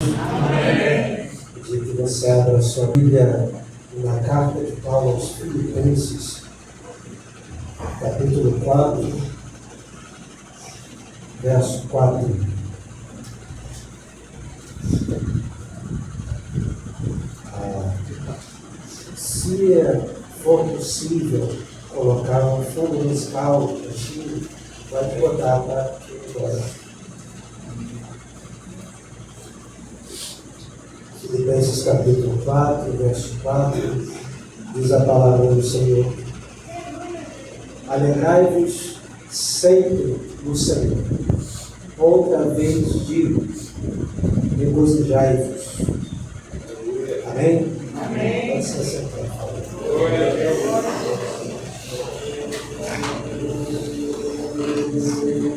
Pedir que você abra a sua Bíblia na carta de Paulo aos Filipenses, capítulo 4, verso 4. Se for possível colocar um fundo musical antigo, pode botar para agora. Filipenses capítulo 4, verso 4, diz a palavra do Senhor: alegrai-vos sempre no Senhor. Outra vez digo, regozijai-vos. Amém? Amém. Pode se sentar.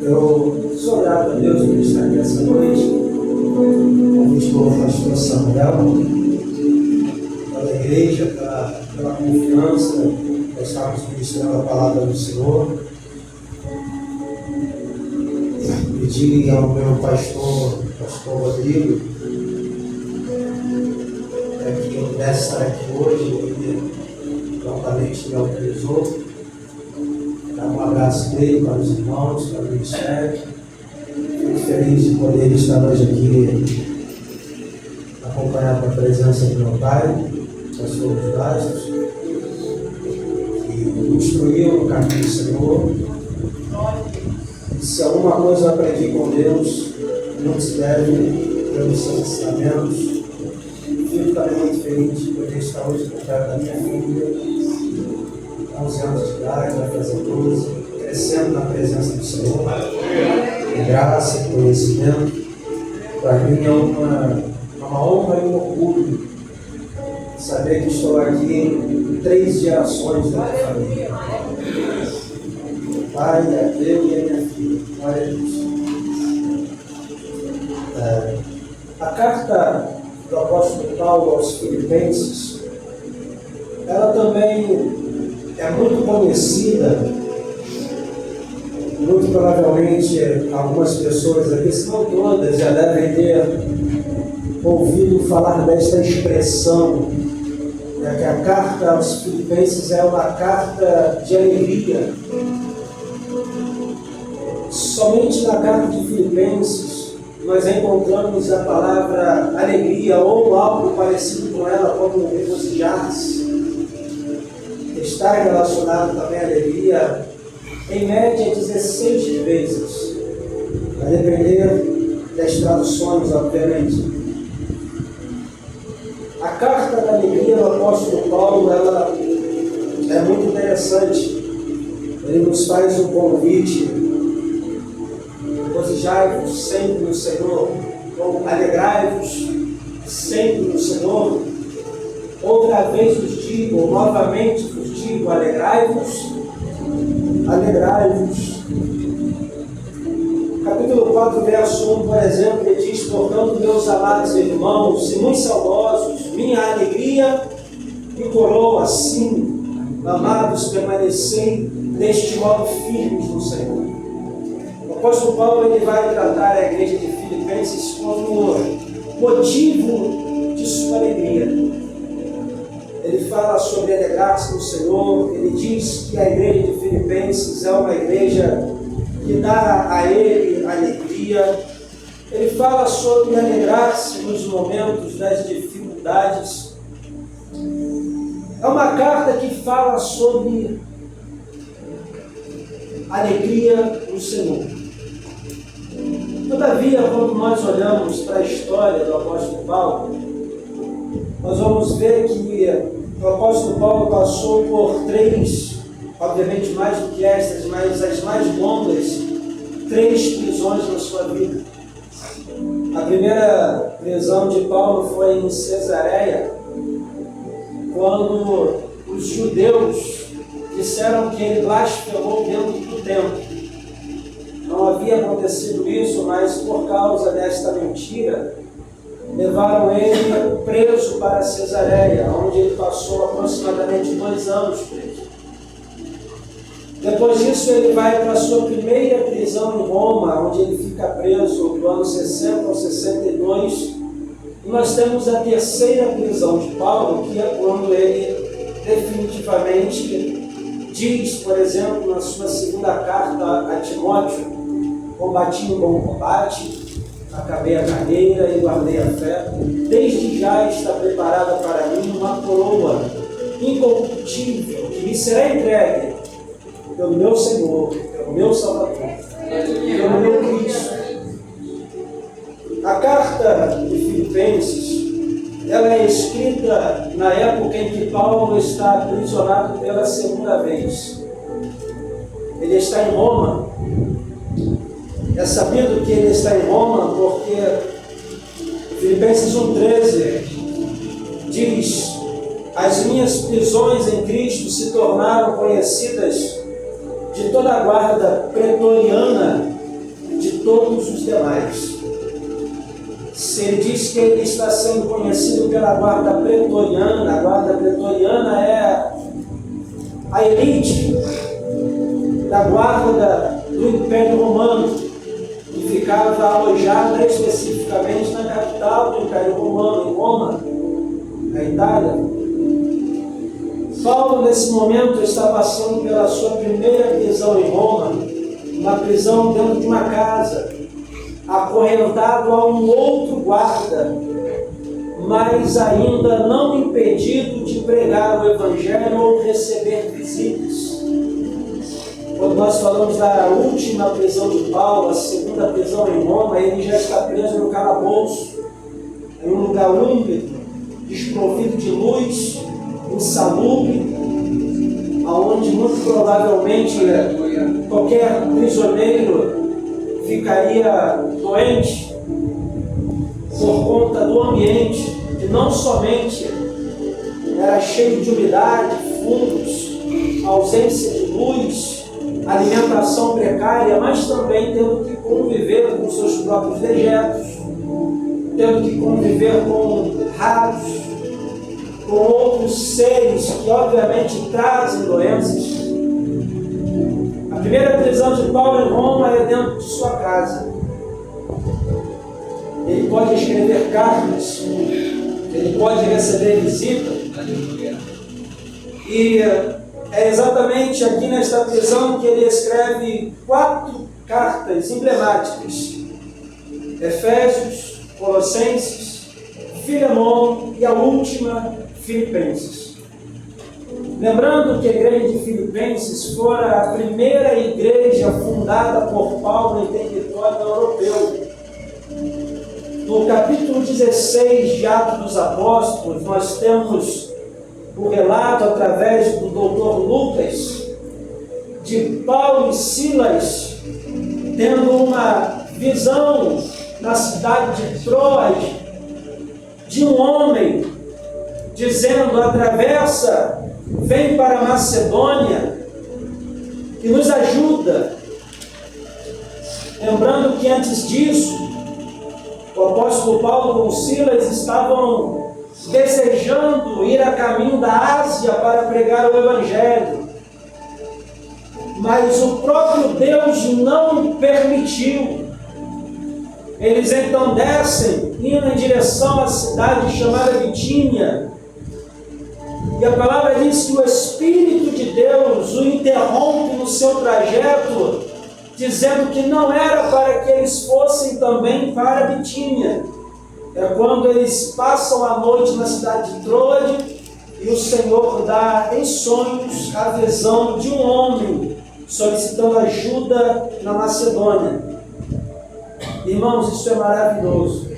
Eu sou grato a Deus por estar aqui essa noite. Convite pelo pastor Samuel, pela igreja, pela confiança que estamos ministrando a palavra do Senhor. Pedi ao meu pastor Rodrigo, para que eu pudesse estar aqui hoje, ele prontamente me autorizou. Dar um abraço dele para os irmãos, para o ministério. Fico feliz de poder estar hoje aqui, acompanhado com a presença do meu pai, pastor dos Bastos, que me instruiu no caminho do Senhor. E se alguma coisa eu aprendi com Deus, não se deve pelos seus ensinamentos. Fico também muito feliz de poder estar hoje com o pai da minha filha, 11 anos de idade, vai fazer 12, crescendo na presença do Senhor. Graça e conhecimento, para mim é uma honra e um orgulho saber que estou aqui em 3 gerações da minha família. Meu pai, eu e a minha filha. Glória a Deus. A carta do apóstolo Paulo aos Filipenses, ela também é muito conhecida. Muito provavelmente algumas pessoas aqui, se não todas, já devem ter ouvido falar desta expressão, que a carta aos Filipenses é uma carta de alegria. Somente na carta de Filipenses nós encontramos a palavra alegria ou algo parecido com ela, como regozijar-se. Está relacionado também à alegria, em média 16 vezes, a depender das traduções, obviamente. A carta da alegria do apóstolo Paulo, ela é muito interessante. Ele nos faz um convite: regozijai-vos sempre no Senhor, ou alegrai-vos sempre no Senhor. Outra vez vos digo, ou novamente vos digo, alegrai-vos. Alegrai-vos. Capítulo 4, verso 1, por exemplo, ele diz: portanto, meus amados irmãos e muito saudosos, minha alegria e coroa, assim, amados, permanecei deste modo firmes no Senhor. O apóstolo Paulo ele vai tratar a igreja de Filipenses como motivo de sua alegria. Ele fala sobre alegrar-se no Senhor. Ele diz que a igreja de Filipenses é uma igreja que dá a ele alegria. Ele fala sobre alegrar-se nos momentos das dificuldades. É uma carta que fala sobre alegria no Senhor. Todavia, quando nós olhamos para a história do apóstolo Paulo, nós vamos ver que o apóstolo Paulo passou por 3, obviamente mais do que estas, mas as mais longas, 3 prisões na sua vida. A primeira prisão de Paulo foi em Cesareia, quando os judeus disseram que ele blasfemou dentro do templo. Não havia acontecido isso, mas por causa desta mentira, levaram ele preso para Cesareia, onde ele passou aproximadamente 2 anos preso. Depois disso, ele vai para a sua primeira prisão em Roma, onde ele fica preso do ano 60 ao 62, nós temos a terceira prisão de Paulo, que é quando ele definitivamente diz, por exemplo, na sua segunda carta a Timóteo: combati um bom combate, acabei a carreira e guardei a fé. Desde já está preparada para mim uma coroa incorruptível, que me será entregue pelo meu Senhor, pelo meu Salvador, pelo meu Cristo. A carta de Filipenses, ela é escrita na época em que Paulo está aprisionado pela segunda vez. Ele está em Roma. É sabido que ele está em Roma porque Filipenses 1,13 diz: as minhas prisões em Cristo se tornaram conhecidas de toda a guarda pretoriana de todos os demais. Se ele diz que ele está sendo conhecido pela guarda pretoriana, a guarda pretoriana é a elite da guarda do Império Romano, que ficava alojada especificamente na capital do Império Romano, em Roma, na Itália. Paulo, nesse momento, está passando pela sua primeira prisão em Roma, uma prisão dentro de uma casa, acorrentado a um outro guarda, mas ainda não impedido de pregar o Evangelho ou receber visitas. Quando nós falamos da última prisão de Paulo, a segunda prisão em Roma, ele já está preso no calabouço, em um lugar úmido, desprovido de luz, insalubre, aonde muito provavelmente qualquer prisioneiro ficaria doente por conta do ambiente, que não somente era cheio de umidade, fungos, ausência de luz, alimentação precária, mas também tendo que conviver com seus próprios dejetos, tendo que conviver com ratos, com outros seres que obviamente trazem doenças. A primeira prisão de Paulo em Roma é dentro de sua casa. Ele pode escrever cartas, ele pode receber visita. E é exatamente aqui nesta prisão que ele escreve 4 cartas emblemáticas: Efésios, Colossenses, Filemão e a última, Filipenses. Lembrando que a igreja de Filipenses fora a primeira igreja fundada por Paulo em território europeu. No capítulo 16 de Atos dos Apóstolos, nós temos o relato, através do doutor Lucas, de Paulo e Silas tendo uma visão na cidade de Troas de um homem dizendo: atravessa, vem para a Macedônia e nos ajuda. Lembrando que antes disso, o apóstolo Paulo com Silas estavam desejando ir a caminho da Ásia para pregar o Evangelho, mas o próprio Deus não permitiu. Eles então descem, indo em direção à cidade chamada Bitínia, e a palavra diz que o Espírito de Deus o interrompe no seu trajeto, dizendo que não era para que eles fossem também para Bitínia. É quando eles passam a noite na cidade de Troade e o Senhor dá em sonhos a visão de um homem solicitando ajuda na Macedônia. Irmãos, isso é maravilhoso,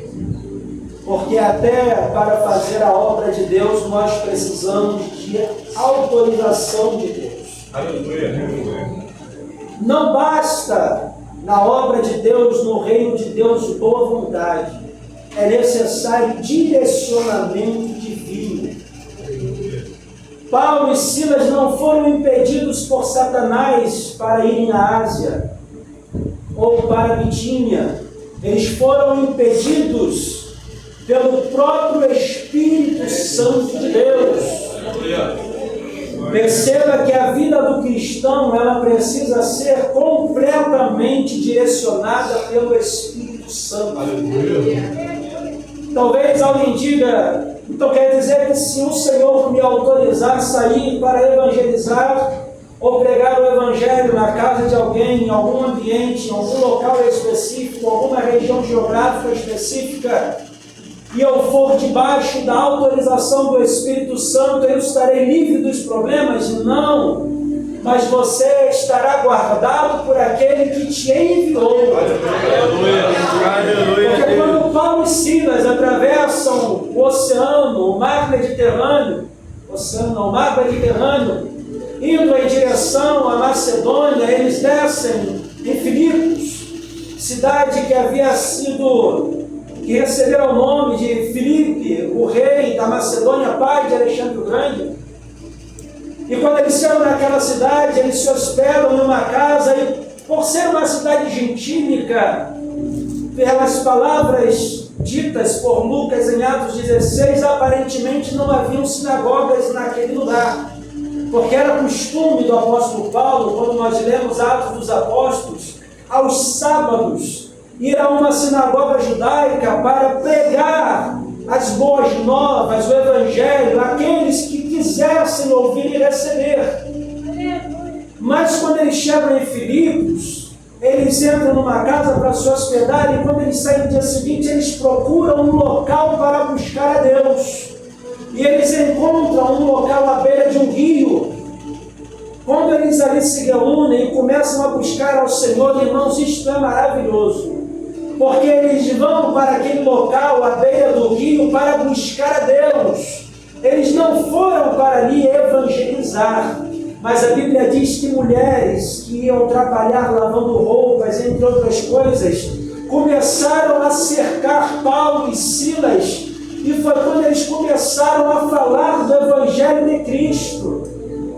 porque até para fazer a obra de Deus nós precisamos de autorização de Deus. Não basta na obra de Deus, no reino de Deus, de boa vontade. É necessário direcionamento divino. Paulo e Silas não foram impedidos por Satanás para irem à Ásia ou para Bitínia. Eles foram impedidos pelo próprio Espírito Santo de Deus. Perceba que a vida do cristão, ela precisa ser completamente direcionada pelo Espírito Santo. Talvez alguém diga, então quer dizer que se o Senhor me autorizar a sair para evangelizar ou pregar o Evangelho na casa de alguém, em algum ambiente, em algum local específico, alguma região geográfica específica, e eu for debaixo da autorização do Espírito Santo, eu estarei livre dos problemas? Não, mas você estará guardado por aquele que te enviou. Porque quando Paulo e Silas atravessam o oceano, o mar Mediterrâneo, indo em direção à Macedônia, eles descem em Filipos, cidade que receberam o nome de Filipe, o rei da Macedônia, pai de Alexandre o Grande. E quando eles chegam naquela cidade, eles se hospedam numa casa, e por ser uma cidade gentílica, pelas palavras ditas por Lucas em Atos 16, aparentemente não haviam sinagogas naquele lugar. Porque era costume do apóstolo Paulo, quando nós lemos Atos dos Apóstolos, aos sábados, ir a uma sinagoga judaica para pregar as boas novas, o Evangelho, àqueles que quisessem ouvir e receber. Mas quando eles chegam em Filipos, eles entram numa casa para se hospedar, e quando eles saem no dia seguinte, eles procuram um local para buscar a Deus. E eles encontram um local à beira de um rio. Quando eles ali se reúnem e começam a buscar ao Senhor, irmãos, isto é maravilhoso. Porque eles vão para aquele local à beira do rio para buscar a Deus. Eles não foram para ali evangelizar. Mas a Bíblia diz que mulheres que iam trabalhar lavando roupas, entre outras coisas, começaram a cercar Paulo e Silas. E foi quando eles começaram a falar do Evangelho de Cristo.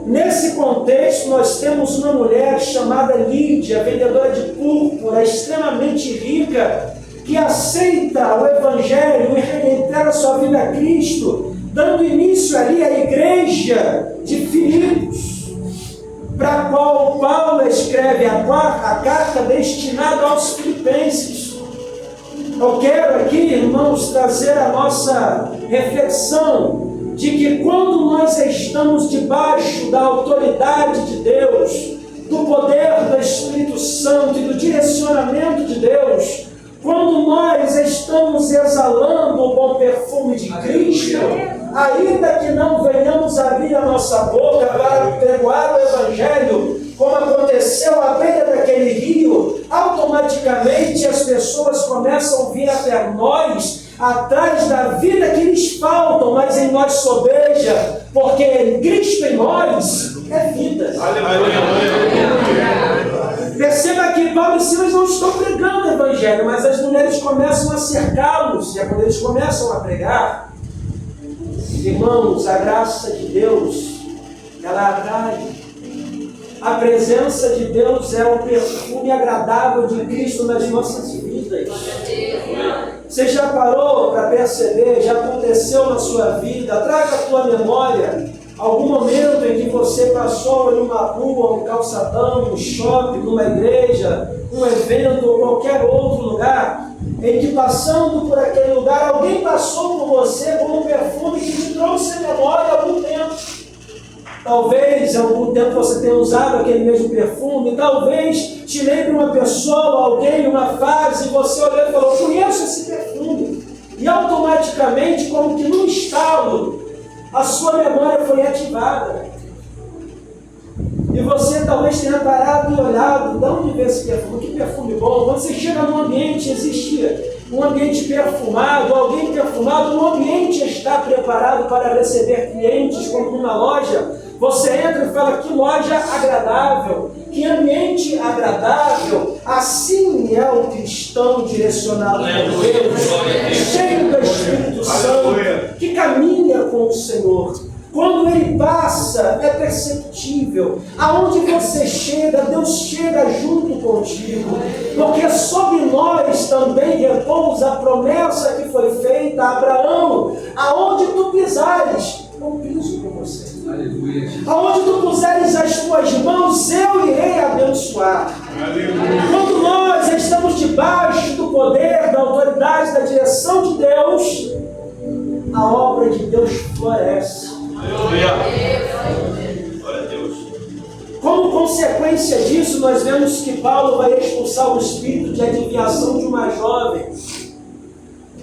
Nesse contexto, nós temos uma mulher chamada Lídia, vendedora de púrpura, extremamente rica, que aceita o Evangelho e reitera sua vida a Cristo, dando início ali à igreja de Filipos, para a qual Paulo escreve a carta destinada aos filipenses. Eu quero aqui, irmãos, trazer a nossa reflexão de que quando nós estamos debaixo da autoridade de Deus, do poder do Espírito Santo e do direcionamento de Deus, quando nós estamos exalando o bom perfume de Cristo, ainda que não venhamos abrir a nossa boca para pregoar o Evangelho, como aconteceu à beira daquele rio, automaticamente as pessoas começam a vir até nós, atrás da vida que lhes falta, mas em nós sobeja, porque Cristo em nós é vida. Perceba que Paulo e Silas não estão pregando o Evangelho, mas as mulheres começam a cercá-los, e quando eles começam a pregar, irmãos, a graça de Deus, ela atrai. A presença de Deus é o perfume agradável de Cristo nas nossas vidas. Você já parou para perceber, já aconteceu na sua vida, traga a tua memória algum momento em que você passou em uma rua, um calçadão, um shopping, numa igreja, um evento ou qualquer outro lugar, em que passando por aquele lugar, alguém passou por você com um perfume que te trouxe a memória há algum tempo. Talvez há algum tempo você tenha usado aquele mesmo perfume, talvez te lembre uma pessoa, alguém, uma fase, e você olhou e falou, conheço esse perfume. E automaticamente, como que num estalo, a sua memória foi ativada. E você talvez tenha parado e olhado, de onde veio esse perfume? Que perfume bom. Quando você chega num ambiente, existe um ambiente perfumado, alguém perfumado, o ambiente está preparado para receber clientes, como numa loja. Você entra e fala, que loja agradável, que ambiente agradável. Assim é o cristão direcionado por Deus, cheio do Espírito Santo, que caminha com o Senhor. Quando ele passa, é perceptível. Aonde você chega, Deus chega junto contigo. Porque sobre nós também repousa a promessa que foi feita a Abraão. Aonde tu pisares, eu piso com você. Aleluia. Aonde tu puseres as tuas mãos, eu irei abençoar. Aleluia. Quando nós estamos debaixo do poder, da autoridade, da direção de Deus, a obra de Deus floresce. Como consequência disso, nós vemos que Paulo vai expulsar o espírito de adivinhação de uma jovem.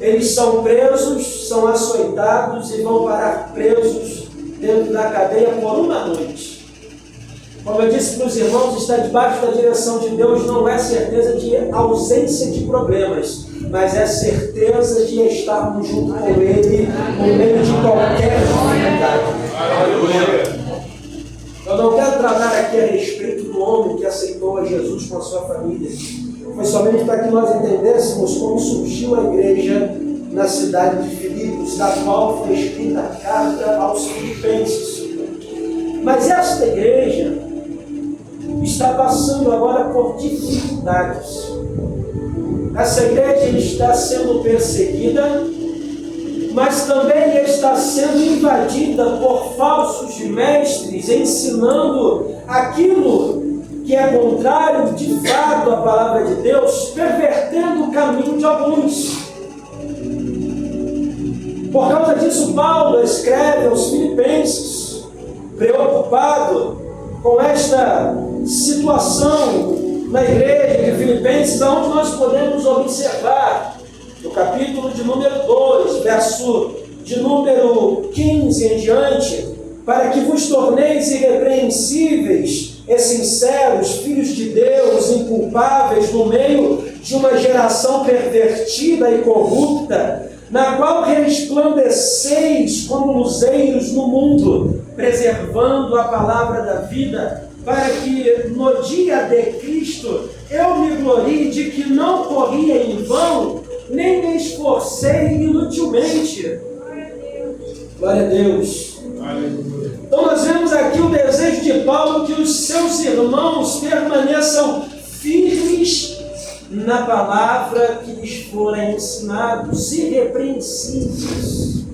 Eles são presos, são açoitados e vão parar presos dentro da cadeia por uma noite. Como eu disse para os irmãos, estar debaixo da direção de Deus não é certeza de ausência de problemas, mas é certeza de estarmos junto com Ele no meio de qualquer dificuldade. Eu não quero tratar aqui a respeito do homem que aceitou a Jesus com a sua família. Foi somente para que nós entendêssemos como surgiu a igreja na cidade de Filipos, da qual foi escrita a carta aos filipenses. Mas esta igreja está passando agora por dificuldades. Essa igreja está sendo perseguida, mas também está sendo invadida por falsos mestres, ensinando aquilo que é contrário de fato à palavra de Deus, pervertendo o caminho de alguns. Por causa disso, Paulo escreve aos filipenses, preocupado com esta situação na igreja de Filipenses, onde nós podemos observar no capítulo de número 2, verso de número 15 em diante, para que vos torneis irrepreensíveis e sinceros, filhos de Deus, inculpáveis no meio de uma geração pervertida e corrupta, na qual resplandeceis como luzeiros no mundo, preservando a palavra da vida, para que no dia de Cristo eu me glorie de que não corria em vão, nem me esforcei inutilmente. Glória a Deus. Então nós vemos aqui o desejo de Paulo que os seus irmãos permaneçam firmes na palavra que lhes fora ensinados, irrepreensíveis,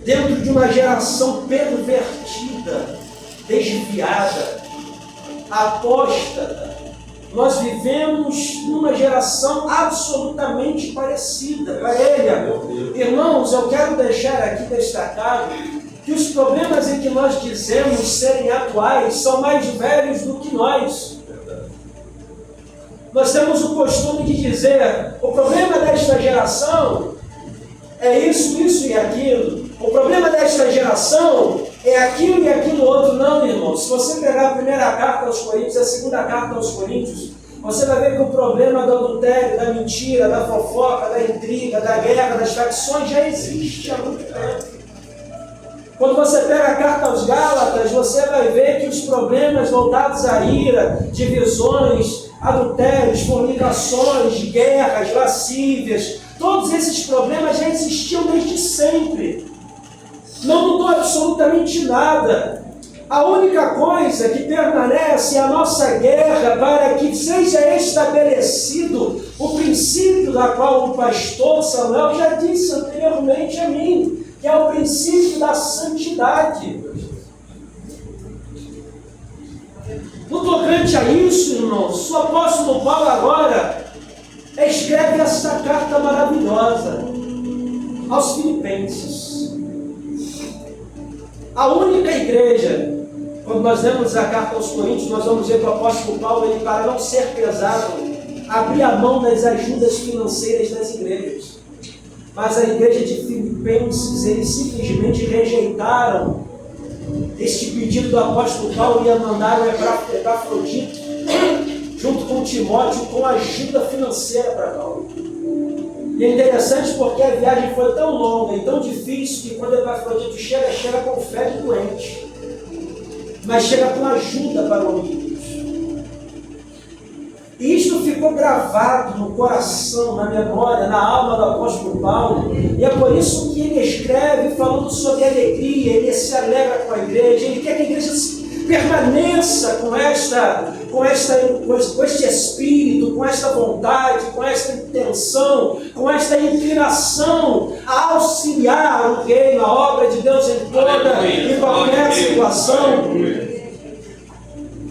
dentro de uma geração pervertida, desviada, apóstata. Nós vivemos numa geração absolutamente parecida com ele. Irmãos, eu quero deixar aqui destacado que os problemas em que nós dizemos serem atuais são mais velhos do que nós. Nós temos o costume de dizer: o problema desta geração é isso, isso e aquilo. O problema desta geração é aquilo e aquilo outro. Não, irmão. Se você pegar a primeira carta aos Coríntios e a segunda carta aos Coríntios, você vai ver que o problema do adultério, da mentira, da fofoca, da intriga, da guerra, das facções já existe há muito tempo. Quando você pega a carta aos Gálatas, você vai ver que os problemas voltados à ira, divisões, adultérios, fornicações, guerras, lascívias, todos esses problemas já existiam desde sempre. Não mudou absolutamente nada. A única coisa que permanece é a nossa guerra para que seja estabelecido o princípio da qual o pastor Samuel já disse anteriormente a mim, que é o princípio da santidade. No tocante a isso, irmãos, o apóstolo Paulo agora escreve essa carta maravilhosa aos Filipenses. A única igreja, quando nós lemos a carta aos Coríntios, nós vamos ver que o apóstolo Paulo, ele, para não ser pesado, abria a mão das ajudas financeiras das igrejas. Mas a igreja de Filipenses, eles simplesmente rejeitaram este pedido do apóstolo Paulo e mandaram Epafrodito, junto com Timóteo, com ajuda financeira para Paulo. E é interessante porque a viagem foi tão longa e tão difícil que quando Epafrodito chega com febre doente, mas chega com ajuda para o homem. E isto ficou gravado no coração, na memória, na alma do apóstolo Paulo. E é por isso que ele escreve falando sobre alegria, ele se alegra com a igreja, ele quer que a igreja permaneça com este espírito, com esta vontade, com esta intenção, com esta inclinação a auxiliar o reino, a obra de Deus em toda e qualquer situação.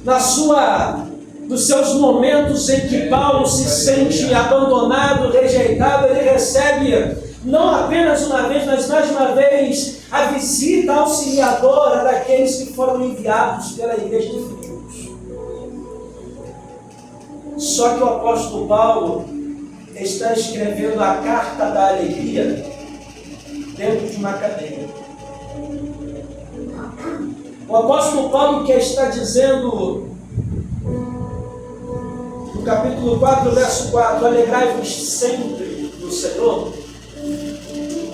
Na sua dos seus momentos em que Paulo se sente abandonado, rejeitado, ele recebe não apenas uma vez, mas mais uma vez a visita auxiliadora daqueles que foram enviados pela igreja de Filipos. Só que o apóstolo Paulo está escrevendo a carta da alegria dentro de uma cadeia. O apóstolo Paulo que está dizendo no capítulo 4, verso 4, alegrai-vos sempre no Senhor.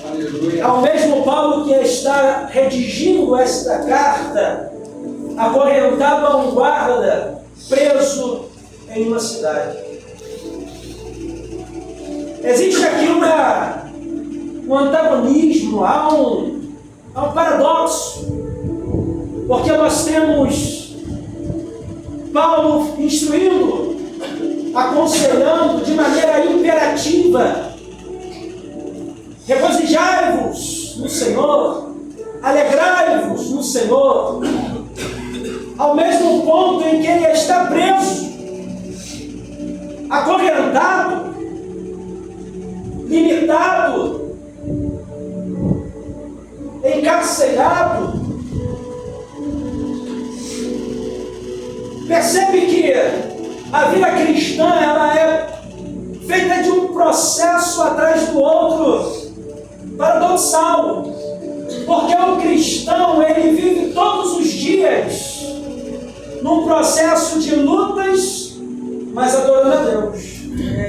Aleluia. É o mesmo Paulo que está redigindo esta carta, acorrentado a um guarda, preso em uma cidade. Existe aqui um antagonismo, há um paradoxo, porque nós temos Paulo instruindo, aconselhando de maneira imperativa: regozijai-vos no Senhor, alegrai-vos no Senhor, ao mesmo ponto em que ele está preso, acorrentado, limitado, encarcerado. Percebe que a vida cristã ela é feita de um processo atrás do outro, paradoxal, porque o cristão ele vive todos os dias num processo de lutas, mas adorando a Deus.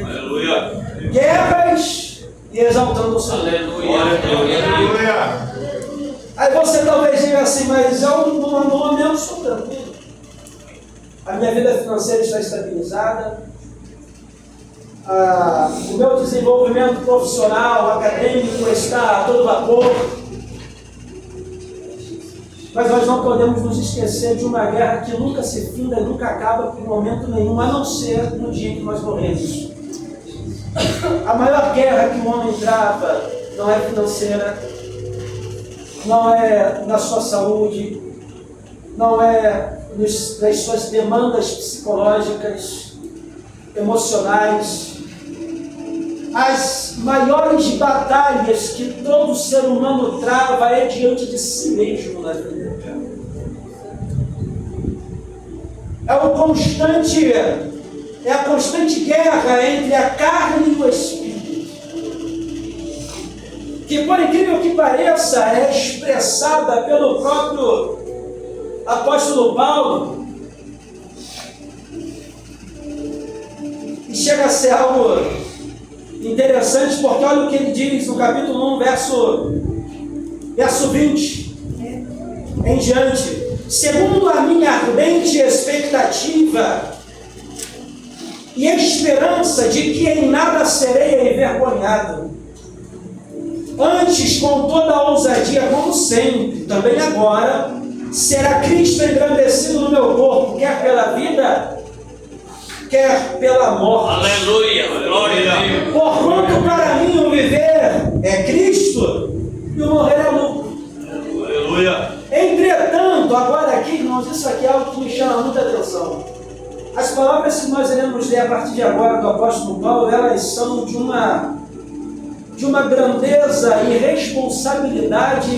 Aleluia. Guerras e exaltando o Senhor. Aleluia. Aleluia. Aí você talvez diga assim, mas eu no momento estou tranquilo. A minha vida financeira está estabilizada, o meu desenvolvimento profissional, acadêmico está a todo vapor. Mas nós não podemos nos esquecer de uma guerra que nunca se finda e nunca acaba por momento nenhum, a não ser no dia em que nós morremos. A maior guerra que o homem trava não é financeira, não é na sua saúde, não é nas suas demandas psicológicas, emocionais. As maiores batalhas que todo ser humano trava é diante de si mesmo na vida. É a constante guerra entre a carne e o espírito, que por incrível que pareça é expressada pelo próprio apóstolo Paulo, e chega a ser algo interessante, porque olha o que ele diz no capítulo 1, verso 20 em diante: segundo a minha ardente expectativa e esperança de que em nada serei envergonhado, antes com toda a ousadia, como sempre, também agora, será Cristo engrandecido no meu corpo, quer pela vida, quer pela morte. Aleluia, glória a Deus. Porquanto para mim o viver é Cristo e o morrer é lucro. Aleluia. Entretanto, agora aqui, irmãos, isso aqui é algo que me chama muita atenção. As palavras que nós iremos ler a partir de agora do apóstolo Paulo, elas são de uma grandeza e responsabilidade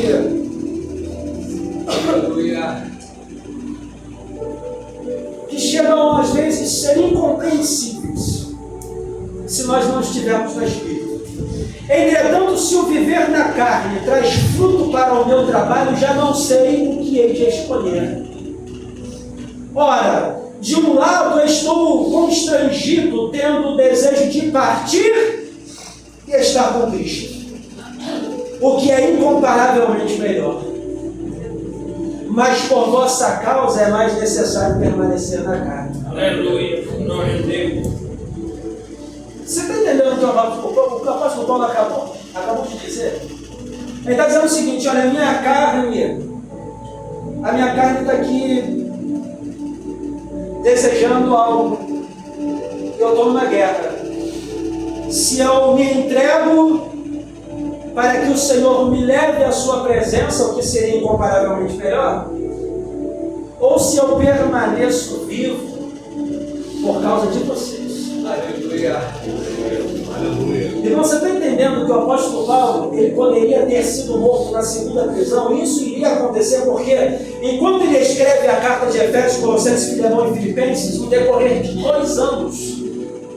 que chegam às vezes a ser incompreensíveis se nós não estivermos no Espírito. Entretanto, se o viver na carne traz fruto para o meu trabalho, já não sei o que hei de escolher. Ora, de um lado eu estou constrangido, tendo o desejo de partir e estar com Cristo, o que é incomparavelmente melhor. Mas por vossa causa é mais necessário permanecer na carne. Aleluia, glória a Deus. Você está entendendo o que o apóstolo Paulo acabou de dizer? Ele está dizendo o seguinte: olha, a minha carne está aqui desejando algo, eu estou numa guerra. Se eu me entrego para que o Senhor me leve à sua presença, o que seria incomparavelmente melhor, ou se eu permaneço vivo, por causa de vocês. Aleluia. Aleluia. Irmão, você está entendendo que o apóstolo Paulo, ele poderia ter sido morto na segunda prisão? Isso iria acontecer porque, enquanto ele escreve a carta de Efésios, Colossenses, Filemão e Filipenses, no decorrer de 2 anos,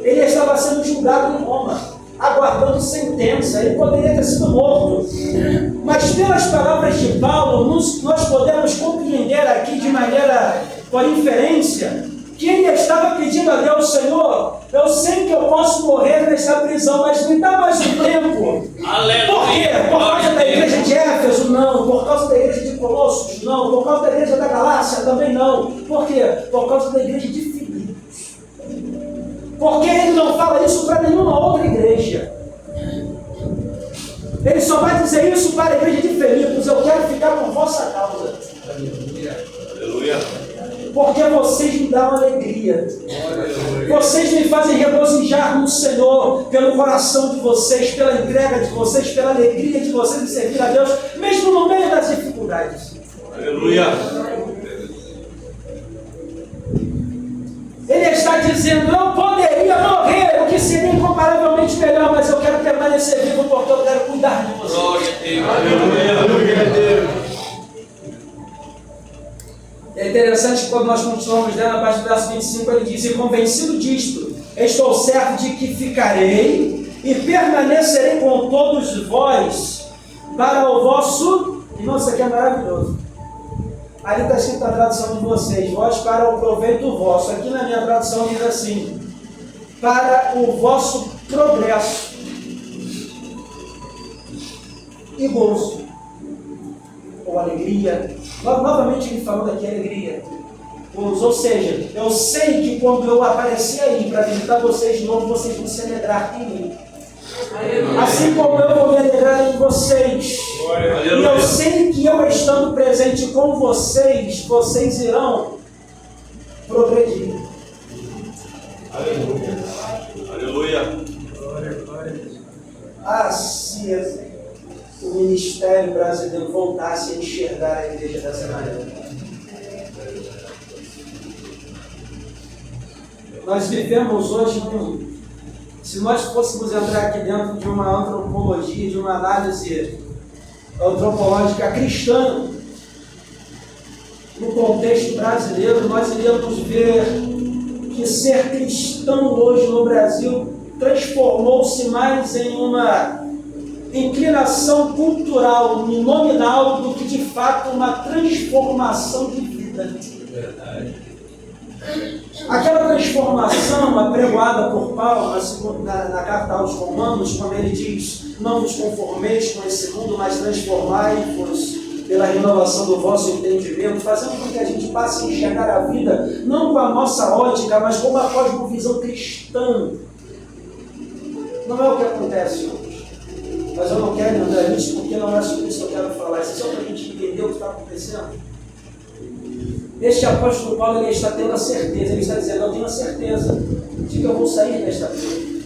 ele estava sendo julgado em Roma, aguardando sentença. Ele poderia ter sido morto. Mas pelas palavras de Paulo, nós podemos compreender aqui de maneira por inferência, que ele estava pedindo a Deus: Senhor, eu sei que eu posso morrer nessa prisão, mas me dá mais um tempo. Aleluia. Por quê? Por causa da igreja de Éfeso? Não. Por causa da igreja de Colossos? Não. Por causa da igreja da Galácia? Também não. Por quê? Por causa da igreja de Filipos. Porque ele não fala isso para nenhuma outra igreja. Ele só vai dizer isso para a igreja de Filipos: eu quero ficar por vossa causa. Aleluia. Porque vocês me dão alegria. Vocês me fazem regozijar no Senhor, pelo coração de vocês, pela entrega de vocês, pela alegria de vocês de servir a Deus, mesmo no meio das dificuldades. Aleluia. Ele está dizendo: eu poderia morrer, o que seria incomparavelmente melhor, mas eu quero permanecer vivo porque eu quero cuidar de vocês. Glória a Deus. Aleluia. Aleluia a Deus. É interessante que quando nós continuamos lendo a parte do verso 25, ele diz: e convencido disto, estou certo de que ficarei e permanecerei com todos vós para o vosso... Irmão, isso aqui é maravilhoso. Ali está escrito a tradução de vocês: vós para o proveito vosso. Aqui na minha tradução diz assim: para o vosso progresso e gozo. Ou alegria. Novamente ele falando aqui alegria. Ou seja, eu sei que quando eu aparecer aí para visitar vocês de novo, vocês vão se alegrar em mim. Assim como eu vou me alegrar em vocês. E eu sei que eu estando presente com vocês, vocês irão progredir. Aleluia. Aleluia. Ah, se o ministério brasileiro voltasse a enxergar a igreja dessa maneira. Nós vivemos hoje se nós fôssemos entrar aqui dentro de uma antropologia, de uma análise antropológica cristã, no contexto brasileiro, nós iríamos ver que ser cristão hoje no Brasil transformou-se mais em uma inclinação cultural nominal do que de fato uma transformação de vida. Verdade. Aquela transformação apregoada por Paulo na carta aos Romanos, quando ele diz: não vos conformeis com esse mundo, mas transformai-vos pela renovação do vosso entendimento, fazendo com que a gente passe a enxergar a vida não com a nossa ótica, mas com uma cosmovisão cristã. Não é o que acontece hoje. Mas eu não quero entrar nisso porque não é sobre isso que eu quero falar. Isso é só para a gente entender o que está acontecendo. Este apóstolo Paulo, ele está tendo a certeza, ele está dizendo: eu tenho a certeza de que eu vou sair desta vida.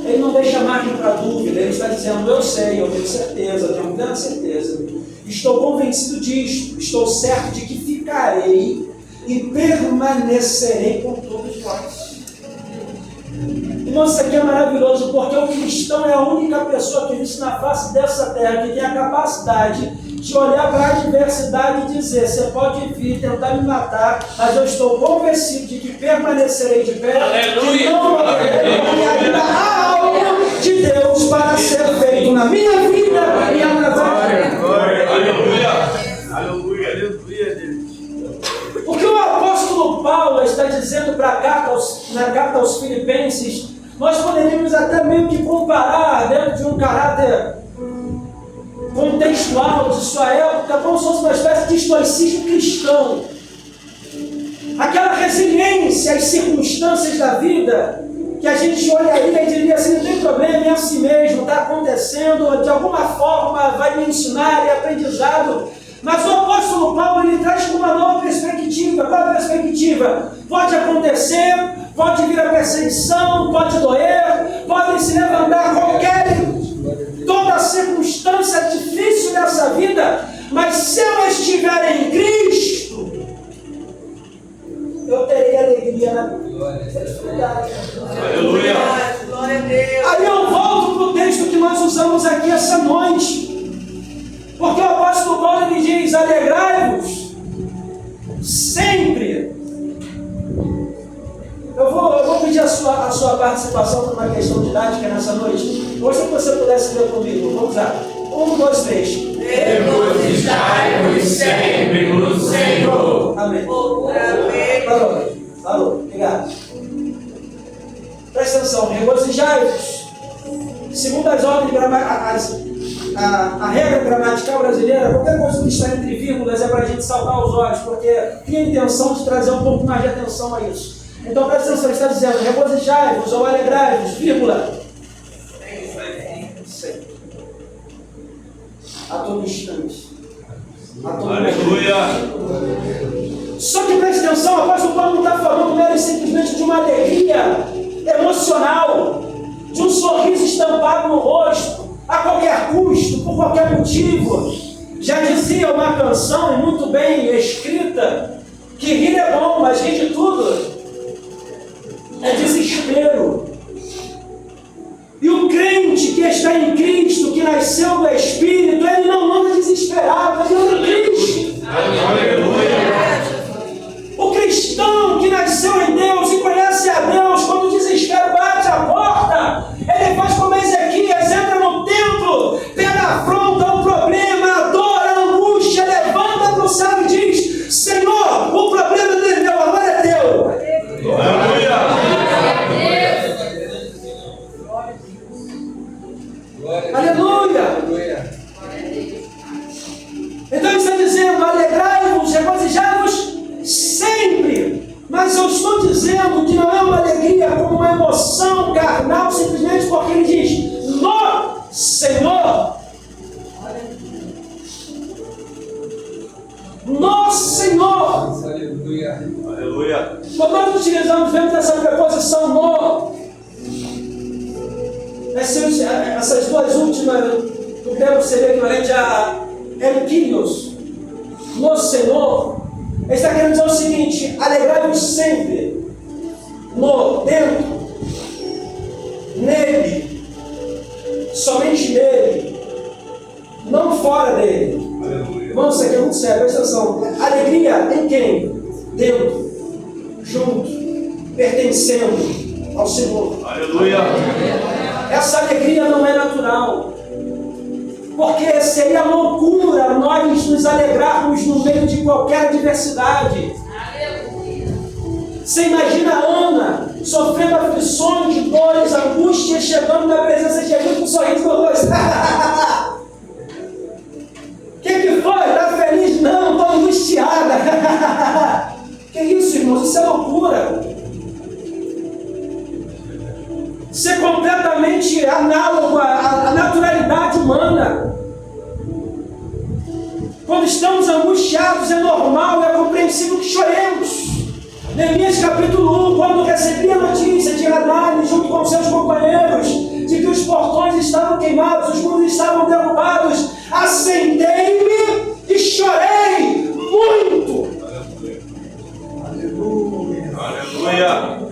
Ele não deixa margem para dúvida, ele está dizendo: eu sei, eu tenho certeza, eu tenho plena certeza. Estou convencido disto, estou certo de que ficarei e permanecerei com todos vós. Irmão, isso aqui é maravilhoso, porque o cristão é a única pessoa que existe na face dessa terra que tem a capacidade de olhar para a adversidade e dizer: você pode vir tentar me matar, mas eu estou convencido de que permanecerei de pé. Aleluia. E não morrerei, porque ainda há algo de Deus para ser feito na minha vida e através de mim. Aleluia. Aleluia. Aleluia, Deus. O que o apóstolo Paulo está dizendo na carta aos Filipenses, nós poderíamos até meio que comparar dentro de um caráter contextual de sua época, como se fosse uma espécie de estoicismo cristão. Aquela resiliência às circunstâncias da vida, que a gente olharia e diria assim: não tem problema, é assim mesmo, está acontecendo, de alguma forma vai me ensinar, é aprendizado. Mas o apóstolo Paulo, ele traz uma nova perspectiva. Qual é a perspectiva? Pode acontecer, pode vir a perseguição, pode doer, podem se levantar toda a circunstância difícil dessa vida, mas se eu estiver em Cristo, eu terei usamos aqui essa noite. Porque o apóstolo Paulo ele diz: alegrai-vos sempre. Eu vou pedir a sua participação por uma questão didática nessa noite. Gostaria que você pudesse ler comigo. Vamos lá. 1, 2, 3. Regozijai-vos sempre no Senhor. Amém. Falou. Obrigado. Presta atenção. Regozijai-vos. Segundo as ordens a regra gramatical brasileira, qualquer coisa que está entre vírgulas é para a gente saltar os olhos, porque tem a intenção de trazer um pouco mais de atenção a isso. Então presta atenção, ele está dizendo: regozijai-vos ou alegrai-vos, vírgula. Sempre. A todo instante. Aleluia. Só que presta atenção, o apóstolo Paulo não está falando mero simplesmente de uma alegria emocional, de um sorriso estampado no rosto, a qualquer custo, por qualquer motivo. Já dizia uma canção muito bem escrita, que rir é bom, mas rir de tudo é desespero. E o crente que está em Cristo, que nasceu do Espírito, ele não anda desesperado, ele anda triste. O cristão que nasceu em Deus e conhece a Deus, quando o desespero bate a porta, ele faz como Ezequias, entra no templo, pega a afronta, o problema, a dor, a angústia, levanta para o céu e diz: Senhor, o problema não é meu, agora é teu. Aleluia. Aleluia! Então ele está dizendo: alegrai-vos, regozijai-vos sempre. Mas eu estou dizendo que não é uma alegria como uma emoção carnal, simplesmente porque ele diz: no Senhor. No Senhor. Aleluia. Quando nós utilizamos, vemos essa preposição no, essas duas últimas, o termo seria equivalente a Kyrios, no Senhor. Ele está querendo dizer o seguinte: alegrai-vos sempre, no, dentro, nele, somente nele, não fora dele. Aleluia. Irmão, isso aqui é muito sério, presta atenção. Alegria em quem? Dentro, junto, pertencendo ao Senhor. Aleluia. Essa alegria não é natural, porque seria loucura nós nos alegrarmos no meio de qualquer adversidade. Você imagina a Ana sofrendo aflições, dores, angústias, chegando na presença de Jesus com um sorriso no rosto. O que foi? Está feliz? Não, estou angustiada. Que isso, irmãos? Isso é loucura. Ser completamente análogo à naturalidade humana. Quando estamos angustiados, é normal, é compreensível que choremos. Neemias capítulo 1, quando recebi a notícia de Hanani, junto com seus companheiros, de que os portões estavam queimados, os muros estavam derrubados, assentei-me e chorei muito. Aleluia. Aleluia.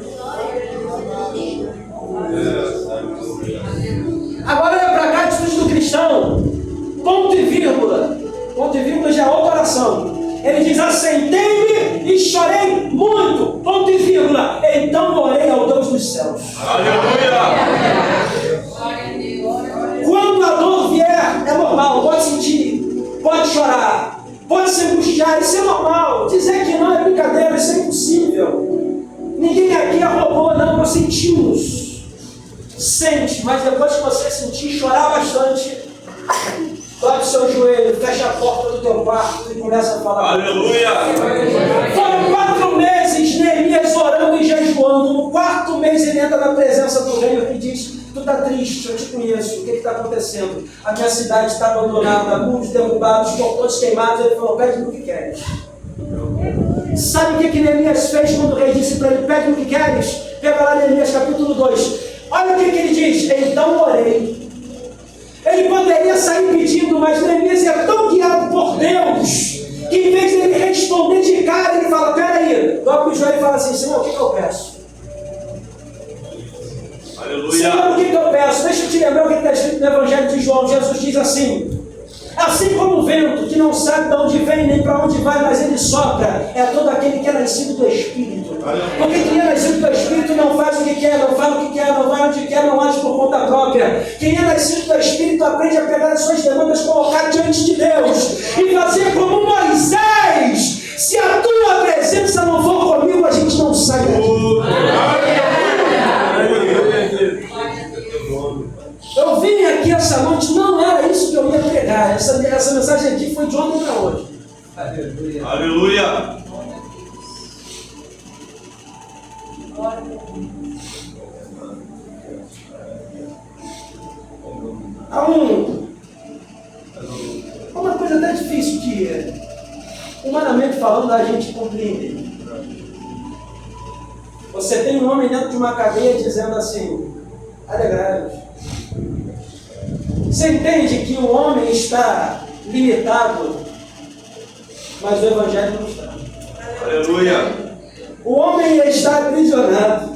Agora olha para cá, a atitude do cristão. Ponto e vírgula. Ponto e vírgula já é outra oração. Ele diz: assentei-me e chorei muito. Ponto e vírgula. Então orei ao Deus dos céus. Aleluia. Quando a dor vier, é normal, pode sentir, pode chorar, pode se angustiar, isso é normal. Dizer que não é brincadeira, isso é impossível. Ninguém aqui é robô, não, nós sentimos. Sente, mas depois que você sentir, chorar bastante, dobre o seu joelho, fecha a porta do teu quarto e começa a falar. Aleluia. Foram 4 meses Neemias orando e jejuando. No 4º mês ele entra na presença do rei e diz: tu está triste, eu te conheço, o que está acontecendo? A minha cidade está abandonada, muros derrubados, portões queimados. Ele falou: pede-me o que queres. Sabe o que Neemias fez quando o rei disse para ele: pede-me o que queres? Pega lá Neemias capítulo 2. Olha o que ele diz: então orei. Ele poderia sair pedindo, mas Neemias é tão guiado por Deus, que em vez de ele responder de cara, ele fala: peraí, dobra o joelho e fala assim: Senhor, o que eu peço? Aleluia. Senhor, o que eu peço? Deixa eu te lembrar o que está escrito no Evangelho de Efésios diz assim: assim como o vento, que não sabe de onde vem nem para onde vai, mas ele sopra, é todo aquele que é nascido do Espírito. Porque quem é nascido do Espírito não faz o que quer, não fala o que quer, não vai onde quer, não age por conta própria. Quem é nascido do Espírito aprende a pegar as suas demandas, colocar diante de Deus e fazer como Moisés. Se a tua presença não for comigo, a gente não sai daqui. Eu vim aqui essa noite, não era isso que eu ia pregar. Essa mensagem aqui foi de ontem para hoje. Aleluia. Há uma coisa até difícil de, humanamente falando, a gente compreender. Você tem um homem dentro de uma cadeia dizendo assim: alegrai-vos. Você entende que o homem está limitado, mas o Evangelho não está. Aleluia. O homem está aprisionado.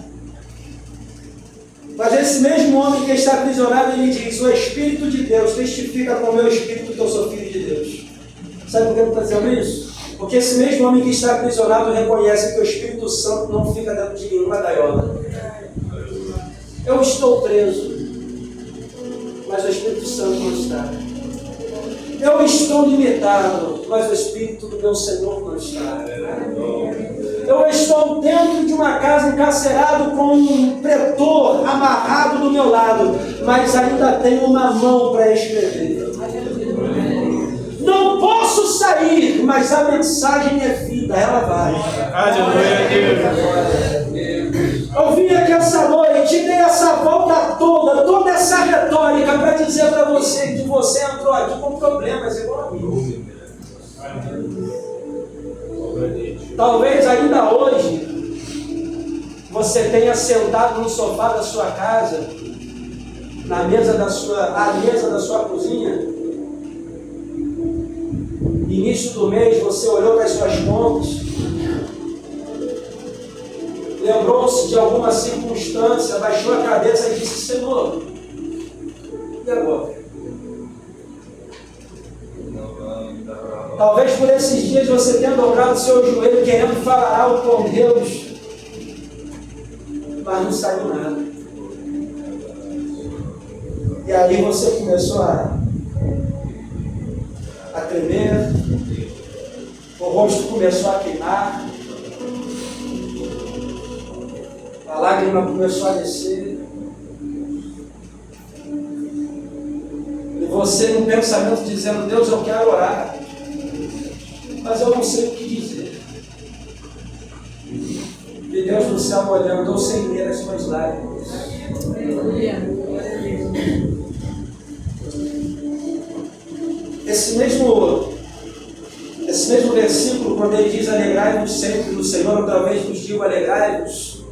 Mas esse mesmo homem que está aprisionado, ele diz: o Espírito de Deus testifica com o meu espírito que eu sou filho de Deus. Sabe por que ele está dizendo isso? Porque esse mesmo homem que está aprisionado reconhece que o Espírito Santo não fica dentro de nenhuma gaiola. Eu estou preso, mas o Espírito Santo não está. Eu estou limitado, mas o Espírito do meu Senhor não está. Eu estou dentro de uma casa encarcerado com um pretor amarrado do meu lado, mas ainda tenho uma mão para escrever. Não posso sair, mas a mensagem é vida, ela vai. Eu vim aqui essa noite e dei essa volta toda essa retórica para dizer para você que você entrou aqui com problemas igual a mim. Talvez ainda hoje você tenha sentado no sofá da sua casa, à mesa da sua cozinha. Início do mês você olhou para as suas contas, lembrou-se de alguma circunstância, baixou a cabeça e disse: Senhor, e agora? Talvez por esses dias você tenha dobrado o seu joelho querendo falar algo com Deus, mas não saiu nada. E aí você começou a tremer, o rosto começou a queimar, a lágrima começou a descer, e você no pensamento dizendo: Deus, eu quero orar, mas eu não sei o que dizer. E Deus no céu olhando: eu sei ler as suas lágrimas. Esse mesmo versículo, quando ele diz: alegrai-vos sempre no Senhor, outra vez vos digo alegrai-vos,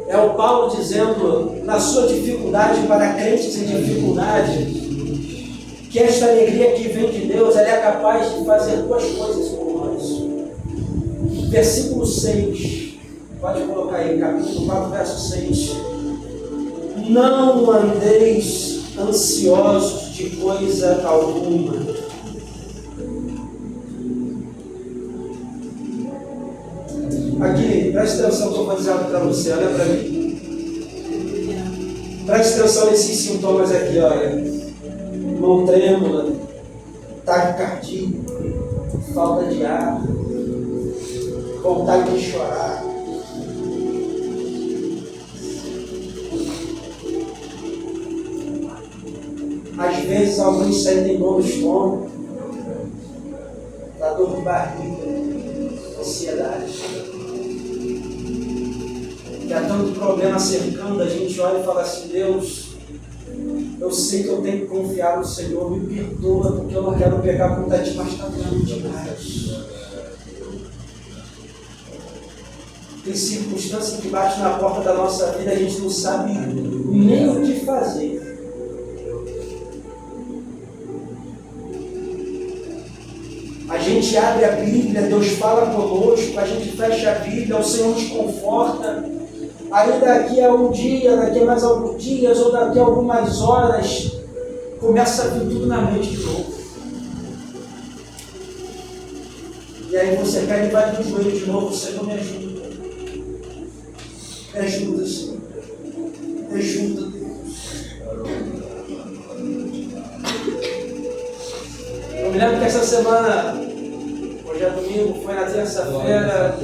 é o Paulo dizendo na sua dificuldade para crentes em dificuldade, que esta alegria que vem de Deus, ela é capaz de fazer duas coisas por nós. Versículo 6, pode colocar aí, capítulo 4, verso 6. Não andeis ansiosos de coisa alguma. Aqui, preste atenção no que eu vou dizer para você, olha para mim. Preste atenção nesses sintomas aqui, olha. Mão trêmula, taquicardia, falta de ar, vontade de chorar. Às vezes alguns sentem dor no estômago, dor de barriga, ansiedade. Que há tanto problema cercando, a gente olha e fala assim: Deus, eu sei que eu tenho que confiar no Senhor, me perdoa, porque eu não quero pecar contra ti, mas está doendo demais. Tem circunstância que bate na porta da nossa vida, a gente não sabe nem o que fazer. A gente abre a Bíblia, Deus fala conosco, a gente fecha a Bíblia, o Senhor nos conforta. Aí daqui a um dia, daqui a mais alguns dias, ou daqui a algumas horas, começa a vir tudo na mente de novo. E aí você cai e vai no joelho de novo, Senhor, me ajuda. Me ajuda, Senhor. Me ajuda, Deus. Eu me lembro que essa semana, hoje é domingo, foi na terça-feira,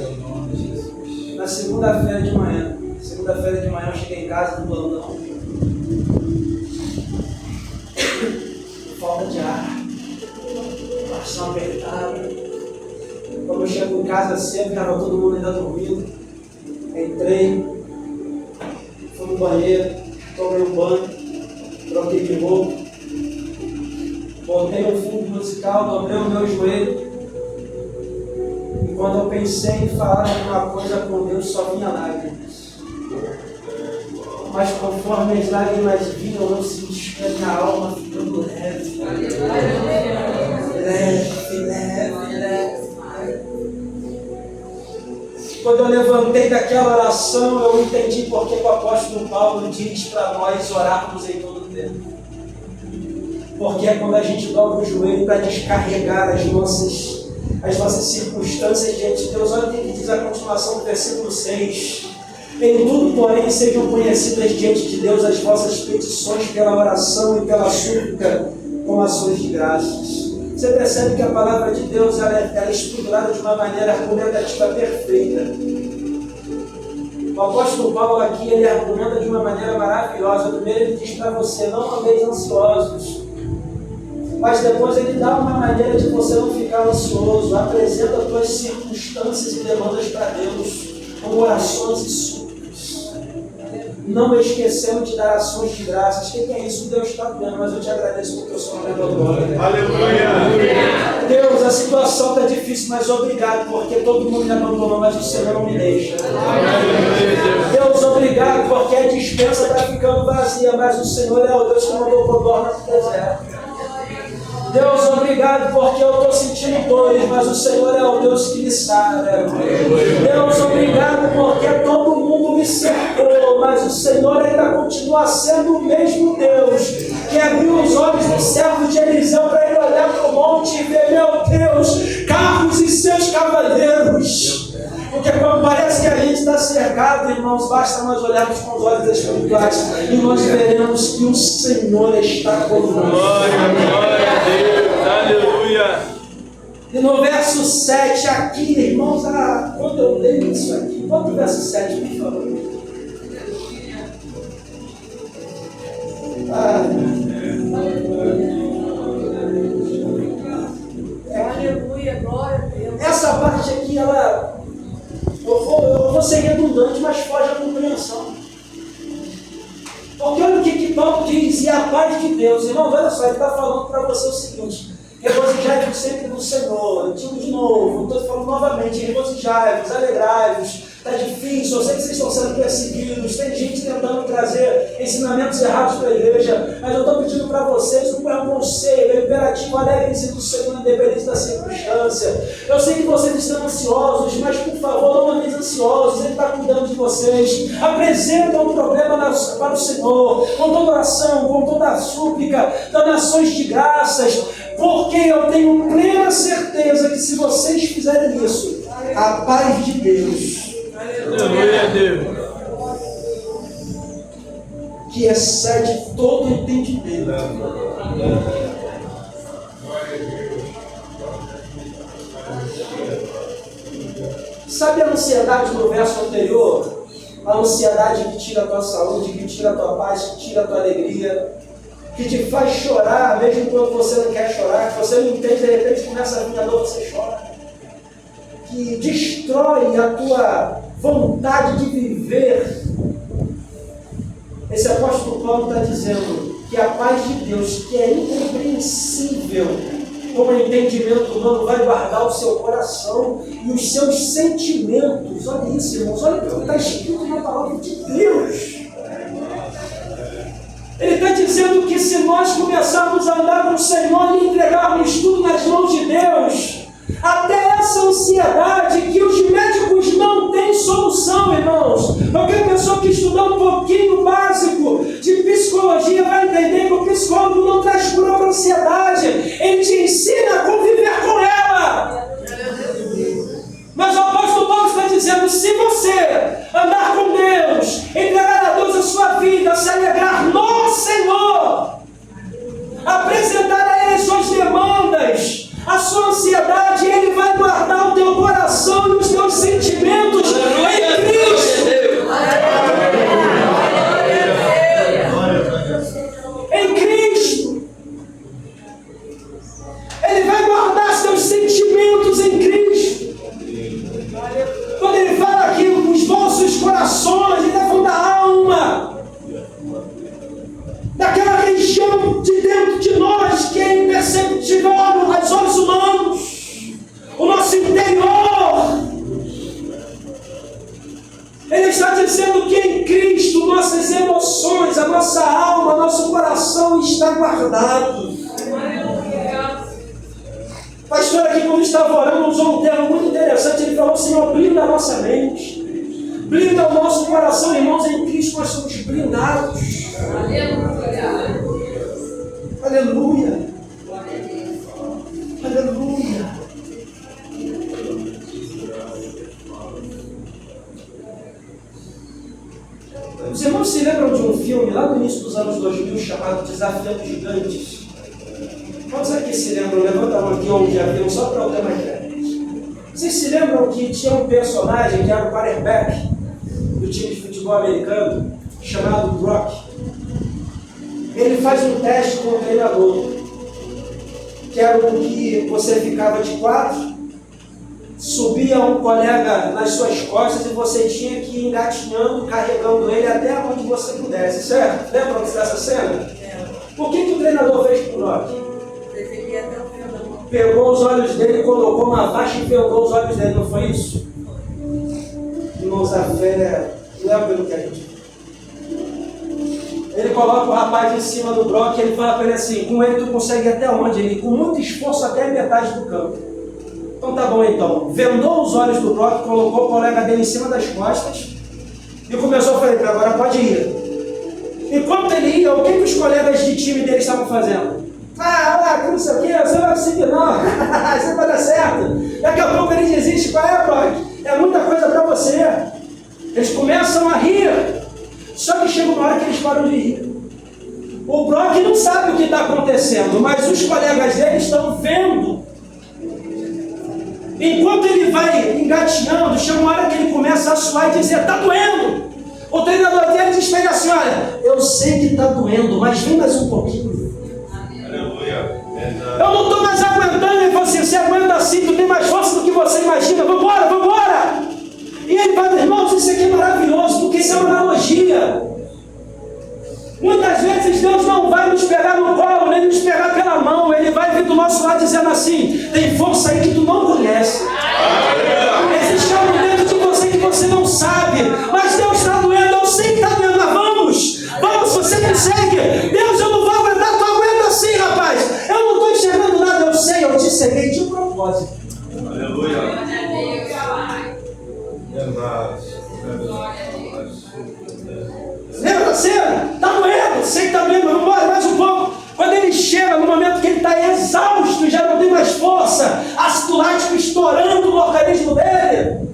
na segunda-feira de manhã. Segunda-feira de manhã eu cheguei em casa no plantão. Falta de ar. Coração apertado. Quando eu chego em casa cedo, estava todo mundo ainda dormindo. Entrei, fui no banheiro, tomei um banho, troquei de roupa, botei um fundo musical, dobrei o meu joelho. E quando eu pensei em falar alguma coisa com Deus, só vinha lágrimas. Mas conforme as lágrimas vinham, eu senti a minha alma ficando leve. Leve. Quando eu levantei daquela oração, eu entendi porque o apóstolo Paulo diz para nós orarmos em todo o tempo. Porque é quando a gente dobra o joelho para descarregar as nossas circunstâncias diante de Deus. Olha o que diz a continuação do versículo 6. Em tudo, porém, sejam conhecidas diante de Deus as vossas petições pela oração e pela súplica com ações de graças. Você percebe que a palavra de Deus ela é estruturada de uma maneira argumentativa perfeita. O apóstolo Paulo aqui ele argumenta de uma maneira maravilhosa. Primeiro ele diz para você, não andeis ansiosos. Mas depois ele dá uma maneira de você não ficar ansioso. Apresenta as tuas circunstâncias e demandas para Deus, com orações e súplicas. Não esquecendo de dar ações de graças. O que é isso? Deus está vendo, mas eu te agradeço porque eu sou uma glória. Aleluia! Deus, a situação está difícil, mas obrigado, porque todo mundo me abandonou, mas o Senhor não me deixa. Deus, obrigado, porque a dispensa está ficando vazia, mas o Senhor é o Deus que mandou codorna no deserto. Deus, obrigado, porque eu estou sentindo dores, mas o Senhor é o Deus que me sara. Deus, obrigado, porque todo mundo me cercou, mas o Senhor ainda continua sendo o mesmo Deus que abriu os olhos do servo de Eliseu para ele olhar para o monte e ver, meu Deus, carros e seus cavaleiros. Porque quando parece que a gente está cercado, irmãos, basta nós olharmos com os olhos espirituais e nós veremos que o Senhor está conosco. Glória a Deus, aleluia. E no verso 7 aqui, irmãos, quando eu leio isso aqui, quanto o verso 7 me falou? Aleluia, glória a Deus. Essa parte aqui, eu vou ser redundante, mas foge à compreensão. Porque olha o que Paulo diz, e a paz de Deus. Irmão, olha só, ele está falando para você o seguinte: regozijai-vos sempre no Senhor. Eu digo de novo, estou falando novamente: regozijai-vos, alegrai-vos. Está difícil, eu sei que vocês estão sendo perseguidos, tem gente tentando trazer ensinamentos errados para a igreja, mas eu estou pedindo para vocês um conselho, um imperativo: alegrem-se do Senhor, independente da circunstância. Eu sei que vocês estão ansiosos, mas por favor, não andem ansiosos, Ele está cuidando de vocês. Apresentam o problema para o Senhor, com toda oração, com toda a súplica, dando ações de graças, porque eu tenho plena certeza que se vocês fizerem isso, a paz de Deus, Aleluia a Deus, que excede todo entendimento, sabe a ansiedade no verso anterior? A ansiedade que tira a tua saúde, que tira a tua paz, que tira a tua alegria, que te faz chorar, mesmo quando você não quer chorar, que você não entende, de repente começa a vir a dor, você chora, que destrói a tua vontade de viver. Esse apóstolo Paulo está dizendo que a paz de Deus, que é incompreensível como entendimento humano, vai guardar o seu coração e os seus sentimentos. Olha isso, irmãos, olha o que está escrito na palavra de Deus. Ele está dizendo que se nós começarmos a andar com o Senhor e entregarmos tudo nas mãos de Deus, até essa ansiedade que os médicos não têm solução, irmãos. Qualquer pessoa que estudar um pouquinho básico de psicologia vai entender que o psicólogo não traz perceptível aos olhos humanos, o nosso interior. Ele está dizendo que em Cristo nossas emoções, a nossa alma, nosso coração está guardado. O pastor aqui, quando estava orando, usou um termo muito interessante. Ele falou: Senhor, blinda a nossa mente, blinda o nosso coração. Irmãos, em Cristo nós somos blindados. Aleluia. Aleluia. Aleluia. Os irmãos se lembram de um filme lá no início dos anos 2000 chamado Desafiando Gigantes? Quantos aqui se lembram? Levanta a mão aqui onde já viram, só para eu ter uma ideia. Vocês se lembram que tinha um personagem que era o quarterback do time de futebol americano, chamado Brock? Ele faz um teste com o treinador, que era o que você ficava de quatro, subia um colega nas suas costas e você tinha que ir engatinhando, carregando ele até onde você pudesse, certo? Lembram dessa cena? O que o treinador fez com o Brock? Pegou os olhos dele, colocou uma faixa e vendou os olhos dele, não foi isso? Irmãos, a fé não é pelo que a gente. Ele coloca o rapaz em cima do Brock e ele fala para ele assim: com ele tu consegue ir até onde? Ele, com muito esforço, até a metade do campo. Então tá bom então. Vendou os olhos do Brock, colocou o colega dele em cima das costas e começou a falar: agora pode ir. Enquanto ele ia, o que os colegas de time dele estavam fazendo? Que não sei o que, você vai conseguir não, isso vai dar certo. Daqui a pouco ele desiste: qual é, Brock? É muita coisa para você. Eles começam a rir. Só que chega uma hora que eles param de rir. O Brock não sabe o que está acontecendo, mas os colegas dele estão vendo. Enquanto ele vai engatinhando, chega uma hora que ele começa a suar e dizer: está doendo. O treinador dele diz para ele assim: olha, eu sei que está doendo, mas vem mais um pouquinho. Aleluia. Eu não estou mais aguentando. Ele falou assim: você aguenta assim, tu tem mais força do que você imagina. Vambora, vambora. E ele fala: irmãos, isso aqui é maravilhoso, porque isso é uma analogia. Muitas vezes Deus não vai nos pegar no colo, nem nos pegar pela mão. Ele vai vir do nosso lado dizendo assim: tem força aí que tu não conhece. Existe algo dentro de você que você não sabe. Mas Deus está doendo, eu sei que está doendo, mas vamos, você consegue. Deus, eu não vou aguentar, tu aguenta assim, rapaz. Eu não estou enxergando nada, eu sei, eu te ceguei de propósito. Aleluia. Lembra da cena? Está doendo, sei que está doendo, mas vamos embora mais um pouco. Quando ele chega no momento que ele está exausto, já não tem mais força, ácido lático estourando no organismo dele,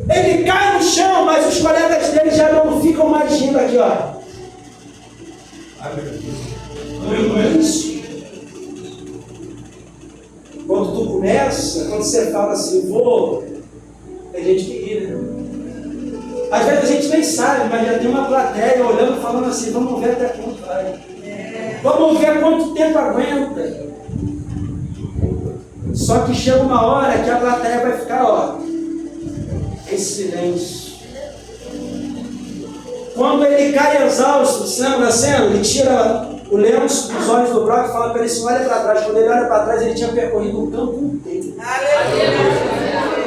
ele cai no chão, mas os colegas dele já não ficam mais rindo aqui, ó. Isso. Quando tu começa, quando você fala assim, vou, tem gente que ri, né? Às vezes a gente nem sabe, mas já tem uma plateia olhando, falando assim: vamos ver até quanto vai. Vamos ver quanto tempo aguenta. Só que chega uma hora que a plateia vai ficar, ó, em silêncio. Quando ele cai exausto, você lembra da cena? Ele tira o lenço dos olhos do Brock e fala para ele assim: olha para trás. Quando ele olha para trás, ele tinha percorrido o campo inteiro. Aleluia.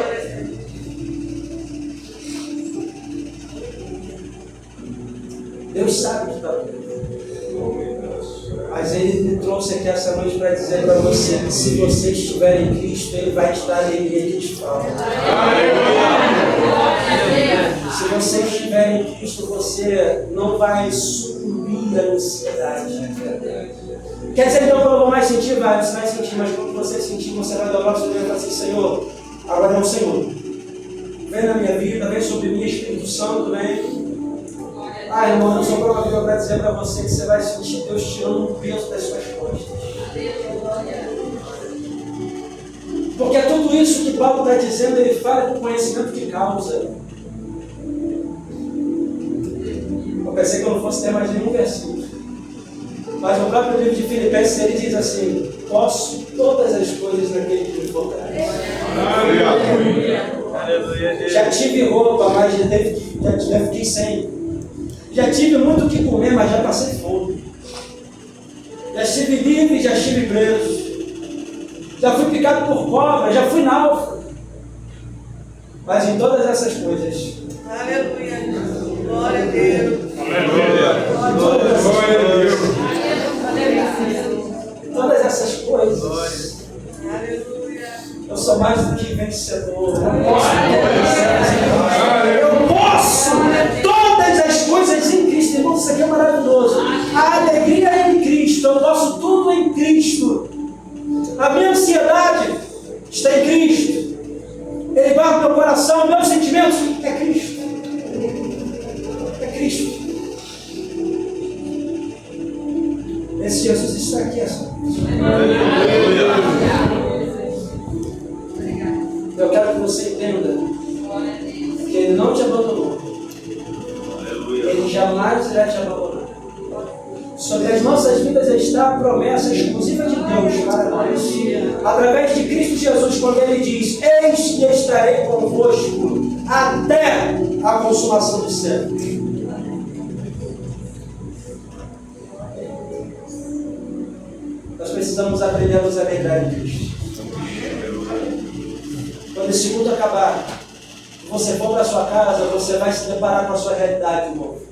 Deus sabe que está doendo. Mas Ele me trouxe aqui essa noite para dizer para você que se você estiver em Cristo, Ele vai te dar alegria que te falta. Se você estiver em Cristo, você não vai sucumbir à ansiedade. Quer dizer então que eu não vou mais sentir? Vai, você vai sentir, mas quando você sentir, você vai dobrar o seu dedo e falar assim: Senhor, agora é o Senhor. Vem na minha vida, vem sobre mim, Espírito Santo, vem. Irmão, eu sou provável para dizer para você que você vai sentir Deus tirando o peso das suas costas. Porque tudo isso que Paulo está dizendo, ele fala com conhecimento de causa. Eu pensei que eu não fosse ter mais nenhum versículo. Mas no próprio livro de Filipenses ele diz assim: posso todas as coisas naquele que me fortalece. Já tive roupa, mas já fiquei sem. Já tive muito o que comer, mas já passei fome. Já estive livre, já estive preso. Já fui picado por cobra, já fui náufrago. Mas em todas essas coisas. Aleluia. Glória a Deus. Todas essas coisas. Aleluia. Eu sou mais do que vencedor. Eu posso todas as coisas em Cristo. Irmão, isso aqui é maravilhoso. A alegria é em Cristo. Eu posso tudo em Cristo. A minha ansiedade está em Cristo. Ele guarda meu coração, meus sentimentos. É Cristo. É Cristo. Esse Jesus está aqui, essa noite. Eu quero que você entenda que Ele não te abandonou. Ele jamais irá te abandonar. Sobre as nossas vidas está a promessa exclusiva de Deus para nós. Através de Cristo Jesus, quando Ele diz: eis que estarei convosco até a consumação dos séculos. Nós precisamos aprender a nos alegrar em Cristo. Quando esse culto acabar, você for para a sua casa, você vai se deparar com a sua realidade de novo.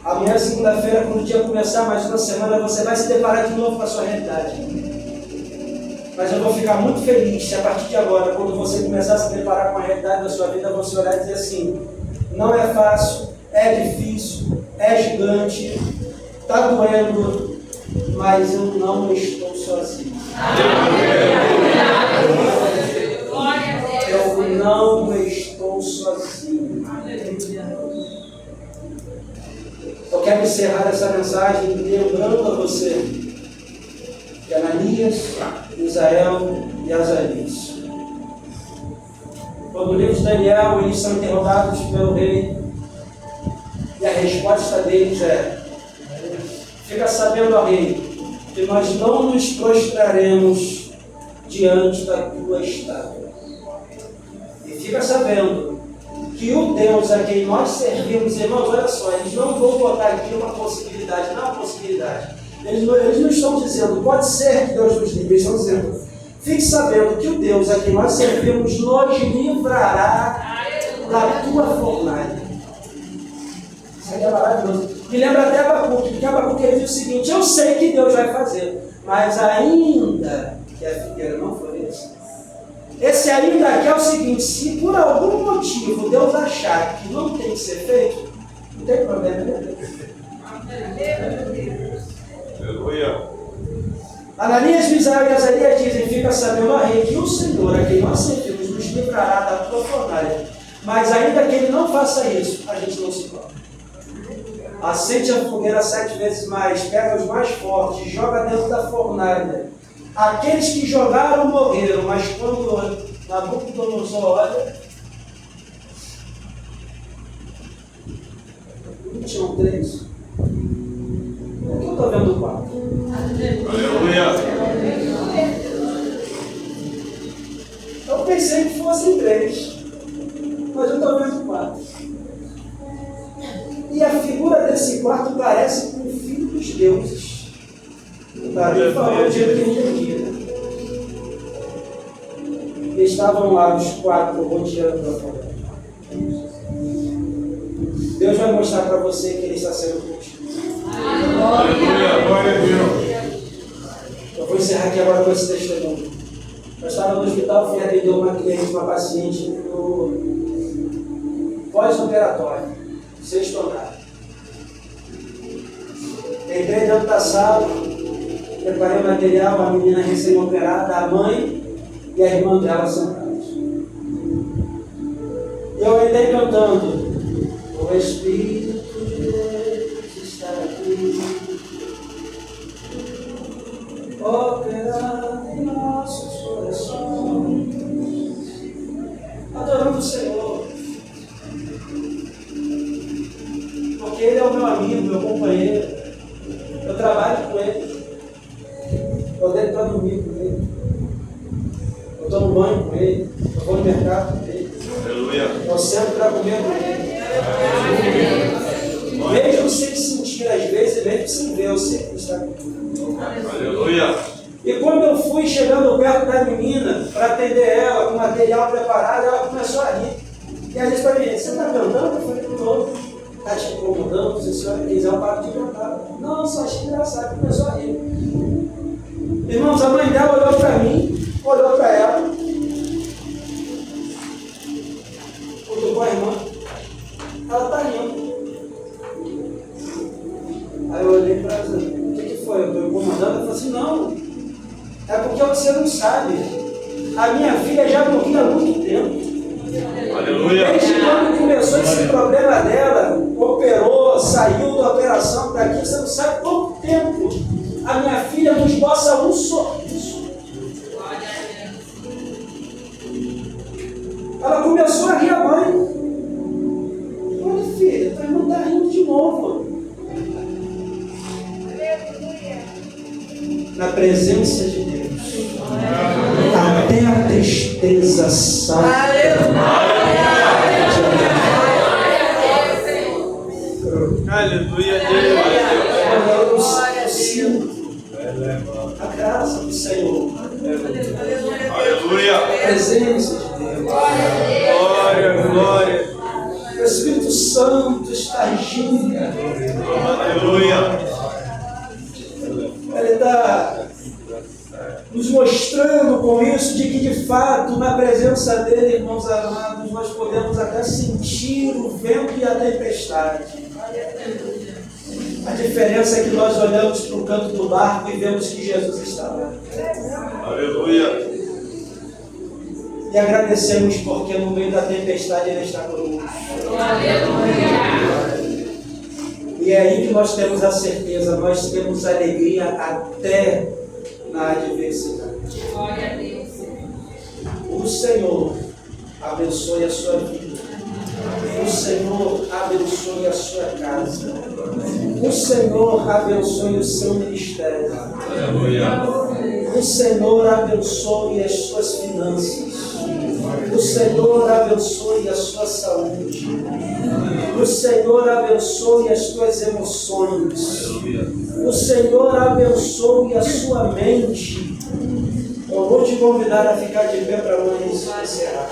Amanhã, segunda-feira, quando o dia começar, mais uma semana, você vai se deparar de novo com a sua realidade. Mas eu vou ficar muito feliz se a partir de agora, quando você começar a se deparar com a realidade da sua vida, você olhar e dizer assim: não é fácil, é difícil, é gigante, está doendo, mas eu não estou sozinho. Eu não estou sozinho. Eu quero encerrar essa mensagem lembrando a você que Ananias, Misael e Azarias, quando no livro de Daniel eles são interrogados pelo rei, e a resposta deles é: fica sabendo, ó rei, que nós não nos prostraremos diante da tua estátua. E fica sabendo que o Deus a quem nós servimos, irmãos, olha só, eles não vão botar aqui uma possibilidade, não é uma possibilidade. Eles não estão dizendo, pode ser que Deus nos livre, eles estão dizendo, fique sabendo que o Deus a quem nós servimos nos livrará da tua fornalha. Isso aqui é maravilhoso. Me lembra até Abacuque, porque Abacuque ele diz o seguinte: eu sei que Deus vai fazer, mas ainda que a figueira não floresça. Esse ainda aqui é o seguinte: se por algum motivo Deus achar que não tem que ser feito, não tem problema, né? Aleluia. Ananias, Misael e Azarias dizem: fica sabendo, ó rei, que o Senhor a quem nós servimos nos livrará da tua fornalha, mas ainda que ele não faça isso, a gente não se toca. Acende a fogueira 7 vezes mais, pega os mais fortes, joga dentro da fornalha. Aqueles que jogaram morreram, mas quando Nabucodonosor olha, 21:3. Por que eu estou vendo 4? Aleluia. Eu pensei que fossem 3, mas eu estou vendo 4. E a figura desse quarto parece com o filho dos deuses. O Davi falou o dia que ele ia. Estavam lá os 4 rodeando a fornalha. Deus vai mostrar para você que Ele está sendo contigo. Aleluia. Glória a Deus. Eu vou encerrar aqui agora com esse testemunho. Eu estava no hospital, fui atender uma cliente, uma paciente no pós-operatório, 6º andar. Entrei dentro da sala, preparei o material, a menina recém-operada, a mãe e a irmã dela sentadas. E eu entrei cantando: o Espírito de Deus está aqui, operando em nossos corações, adorando o Senhor, porque Ele é o meu amigo, meu companheiro, eu trabalho com Ele, eu deito para dormir com Ele, eu tomo banho com Ele, eu vou no mercado com Ele, eu sento para comer com Ele. Mesmo sem sentir às vezes, mesmo sem ver, eu sei que está comigo. Aleluia. E quando eu fui chegando perto da menina para atender ela, com material preparado, ela começou a rir. E ela disse para mim: você está cantando? Eu falei: não. Está te incomodando? Se a senhora quiser, eu paro de cantar. Não, só achei engraçado. Começou a rir. Irmãos, a mãe dela olhou para mim, olhou para ela. Tudo bom, irmã? Ela está rindo. Aí eu olhei para ela e falei: o que foi? Eu estou incomodando? Ela falou assim: não, é porque você não sabe. A minha filha já morria há muito tempo. Aleluia. Desde quando começou esse problema dela, operou, saiu da operação para aqui, você não sabe quanto tempo a minha filha não esboça um sorriso. Ela começou a rir a mãe. Olha, filha, tua irmã está rindo de novo. Na presença de Deus, até a tristeza sai. Aleluia. Eu sinto a graça do Senhor, Aleluia. a presença de Deus. Glória, glória. O Espírito Santo está agindo. Aleluia. Ele está nos mostrando com isso de que, de fato, na presença dele, irmãos amados, nós podemos até sentir o vento e a tempestade. A diferença é que nós olhamos para o canto do barco e vemos que Jesus está lá. Aleluia. E agradecemos porque no meio da tempestade Ele está conosco. E é aí que nós temos a certeza, nós temos alegria até na adversidade. O Senhor abençoe a sua vida. O Senhor abençoe a sua casa. O Senhor abençoe o seu ministério. Aleluia. O Senhor abençoe as suas finanças. O Senhor abençoe a sua saúde. O Senhor abençoe as tuas emoções. O Senhor abençoe a sua mente. Eu vou te convidar a ficar de pé para nós encerrar.